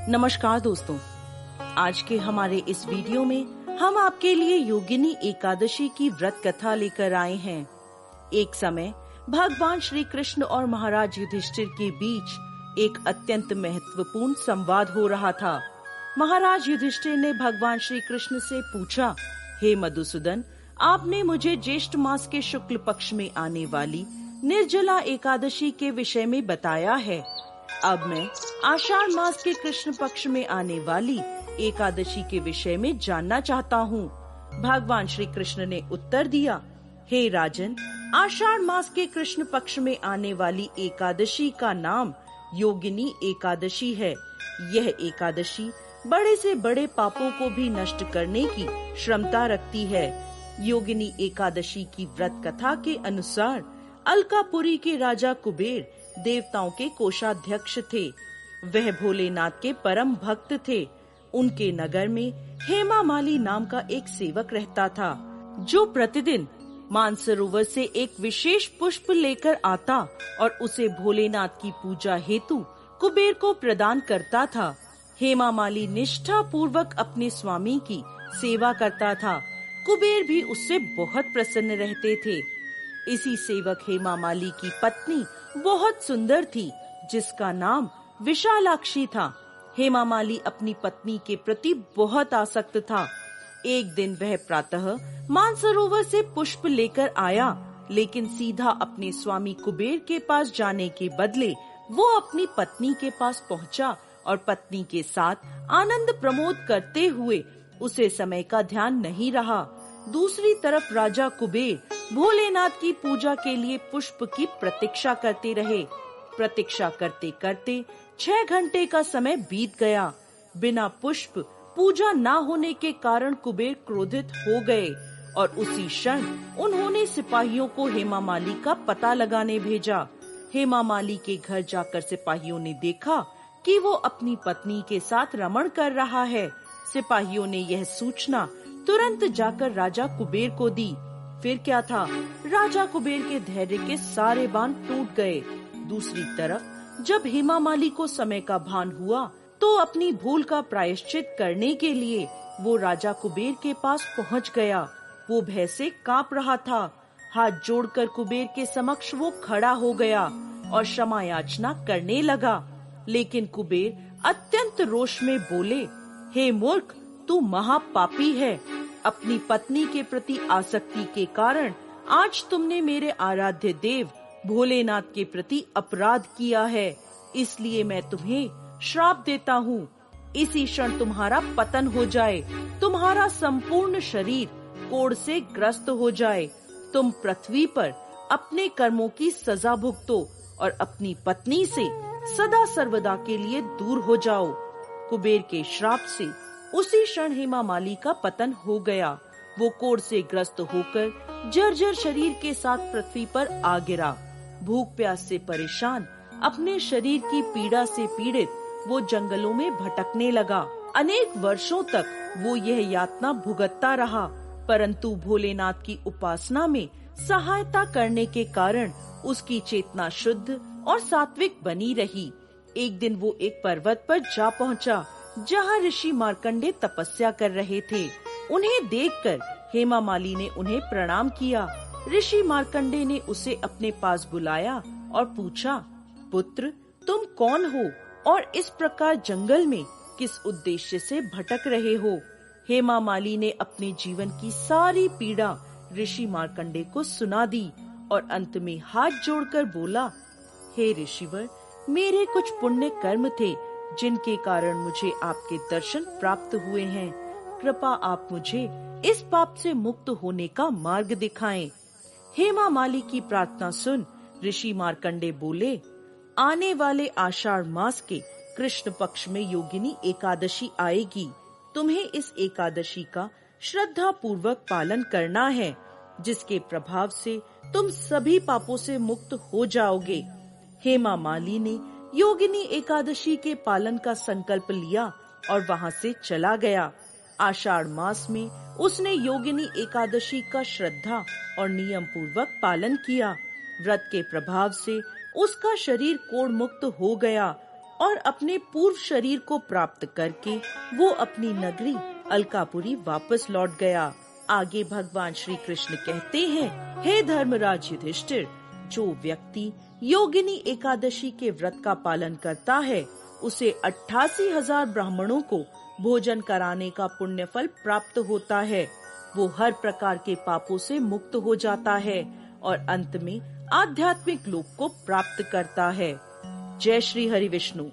नमस्कार दोस्तों, आज के हमारे इस वीडियो में हम आपके लिए योगिनी एकादशी की व्रत कथा लेकर आए हैं। एक समय भगवान श्री कृष्ण और महाराज युधिष्ठिर के बीच एक अत्यंत महत्वपूर्ण संवाद हो रहा था। महाराज युधिष्ठिर ने भगवान श्री कृष्ण से पूछा, हे मधुसूदन, आपने मुझे ज्येष्ठ मास के शुक्ल पक्ष में आने वाली निर्जला एकादशी के विषय में बताया है। अब मैं आषाढ़ मास के कृष्ण पक्ष में आने वाली एकादशी के विषय में जानना चाहता हूँ। भगवान श्री कृष्ण ने उत्तर दिया, हे राजन, आषाढ़ मास के कृष्ण पक्ष में आने वाली एकादशी का नाम योगिनी एकादशी है। यह एकादशी बड़े से बड़े पापों को भी नष्ट करने की क्षमता रखती है। योगिनी एकादशी की व्रत कथा के अनुसार अलकापुरी के राजा कुबेर देवताओं के कोषाध्यक्ष थे। वह भोलेनाथ के परम भक्त थे। उनके नगर में हेमामाली नाम का एक सेवक रहता था, जो प्रतिदिन मानसरोवर से एक विशेष पुष्प लेकर आता और उसे भोलेनाथ की पूजा हेतु कुबेर को प्रदान करता था। हेमामाली निष्ठा पूर्वक अपने स्वामी की सेवा करता था। कुबेर भी उससे बहुत प्रसन्न रहते थे। इसी सेवक हेमामाली की पत्नी बहुत सुंदर थी, जिसका नाम विशालाक्षी था। हेमामाली अपनी पत्नी के प्रति बहुत आसक्त था। एक दिन वह प्रातः मानसरोवर से पुष्प लेकर आया, लेकिन सीधा अपने स्वामी कुबेर के पास जाने के बदले वो अपनी पत्नी के पास पहुंचा और पत्नी के साथ आनंद प्रमोद करते हुए उसे समय का ध्यान नहीं रहा। दूसरी तरफ राजा कुबेर भोलेनाथ की पूजा के लिए पुष्प की प्रतीक्षा करते रहे। प्रतीक्षा करते करते 6 घंटे का समय बीत गया। बिना पुष्प पूजा न होने के कारण कुबेर क्रोधित हो गए और उसी क्षण उन्होंने सिपाहियों को हेमामाली का पता लगाने भेजा। हेमामाली के घर जाकर सिपाहियों ने देखा कि वो अपनी पत्नी के साथ रमण कर रहा है। सिपाहियों ने यह सूचना तुरंत जाकर राजा कुबेर को दी। फिर क्या था, राजा कुबेर के धैर्य के सारे बांध टूट गए। दूसरी तरफ जब हेमामाली को समय का भान हुआ तो अपनी भूल का प्रायश्चित करने के लिए वो राजा कुबेर के पास पहुंच गया। वो भय से कांप रहा था। हाथ जोड़कर कुबेर के समक्ष वो खड़ा हो गया और क्षमा याचना करने लगा। लेकिन कुबेर अत्यंत रोष में बोले, हे मूर्ख, तू महापापी है। अपनी पत्नी के प्रति आसक्ति के कारण आज तुमने मेरे आराध्य देव भोलेनाथ के प्रति अपराध किया है। इसलिए मैं तुम्हें श्राप देता हूँ। इसी क्षण तुम्हारा पतन हो जाए, तुम्हारा संपूर्ण शरीर कोढ़ से ग्रस्त हो जाए। तुम पृथ्वी पर अपने कर्मों की सजा भुगतो और अपनी पत्नी से सदा सर्वदा के लिए दूर हो जाओ। कुबेर के श्राप से उसी क्षण हेमामाली का पतन हो गया। वो कोढ़ से ग्रस्त होकर जर्जर शरीर के साथ पृथ्वी पर आ गिरा। भूख प्यास से परेशान, अपने शरीर की पीड़ा से पीड़ित वो जंगलों में भटकने लगा। अनेक वर्षों तक वो यह यातना भुगतता रहा, परंतु भोलेनाथ की उपासना में सहायता करने के कारण उसकी चेतना शुद्ध और सात्विक बनी रही। एक दिन वो एक पर्वत पर जा पहुंचा, जहाँ ऋषि मार्कंडे तपस्या कर रहे थे। उन्हें देखकर हेमामाली ने उन्हें प्रणाम किया। ऋषि मार्कंडे ने उसे अपने पास बुलाया और पूछा, पुत्र, तुम कौन हो और इस प्रकार जंगल में किस उद्देश्य से भटक रहे हो? हेमामाली ने अपने जीवन की सारी पीड़ा ऋषि मार्कंडे को सुना दी और अंत में हाथ जोड़कर बोला, हे ऋषिवर, मेरे कुछ पुण्य कर्म थे जिनके कारण मुझे आपके दर्शन प्राप्त हुए हैं। कृपा आप मुझे इस पाप से मुक्त होने का मार्ग दिखाएं। हेमामाली की प्रार्थना सुन ऋषि मार्कंडे बोले, आने वाले आषाढ़ मास के कृष्ण पक्ष में योगिनी एकादशी आएगी। तुम्हें इस एकादशी का श्रद्धा पूर्वक पालन करना है, जिसके प्रभाव से तुम सभी पापों से मुक्त हो जाओगे। हेमामाली ने योगिनी एकादशी के पालन का संकल्प लिया और वहाँ से चला गया। आषाढ़ मास में उसने योगिनी एकादशी का श्रद्धा और नियम पूर्वक पालन किया। व्रत के प्रभाव से उसका शरीर कोढ़ मुक्त हो गया और अपने पूर्व शरीर को प्राप्त करके वो अपनी नगरी अलकापुरी वापस लौट गया। आगे भगवान श्री कृष्ण कहते हैं, हे धर्मराज युधिष्ठिर, जो व्यक्ति योगिनी एकादशी के व्रत का पालन करता है उसे 88,000 ब्राह्मणों को भोजन कराने का पुण्य फल प्राप्त होता है। वो हर प्रकार के पापों से मुक्त हो जाता है और अंत में आध्यात्मिक लोक को प्राप्त करता है। जय श्री हरि विष्णु।